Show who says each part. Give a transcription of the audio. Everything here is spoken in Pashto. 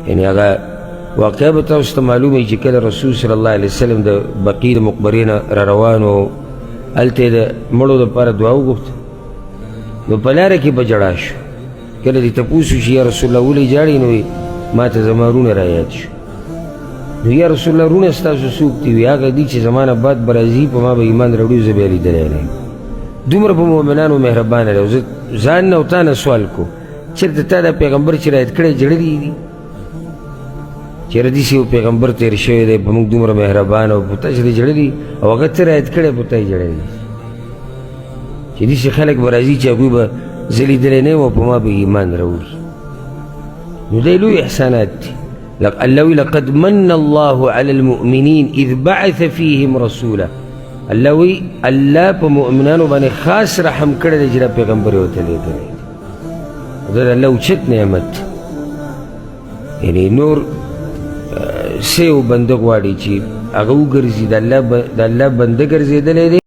Speaker 1: یعنی هغه واقعه به تاسو ته معلومه چې کله رسول صلی الله علیه وسلم د بقیع د مقبرې نه را روان و، هلته یې د مړو دپاره دعا وغوښته، نو په لاره کې به ژړا شو. کله دې تپوس وشي یا رسول الله ولې ژاړې، نو وایي ما ته زما رونه را یاد شو. نو یا رسول الله رونه ستاسو څوک دي؟ وایي هغه دي چې زما نه بعد به راځي، په ما به ایمان راوړي، زه بیا لیدلی نه یم. دومره په مؤمنانو مهربانه دی. او زه ځان نه او تا نه سوال کو، چېرته تا دا پیغمبر چې رایت کړی جړلي دي؟ چېرې داسې یو پیغمبر تېر شوی دی په موږ دومره مهربان او په تا چې دی جړلي، او هغه ته رایت کړی په تا یې جړلی چې داسې خلک به راځي چې هغوی به زه لیدلی نه یم او په ما به ایمان راوړي. نو دی لوی احسانات دي. الله وی لقد من الله على المؤمنين اذ بعث فيهم رسولا. الله وی الله په مؤمنانو باندې خاص رحم کړی دی چې دا پیغمبر یې ورته لیږلی دی. دا د الله اوچت نعمت. یعنی نور څه یو بنده غواړي چې هغه وګرځي، د الله بنده ګرځېدلی دی.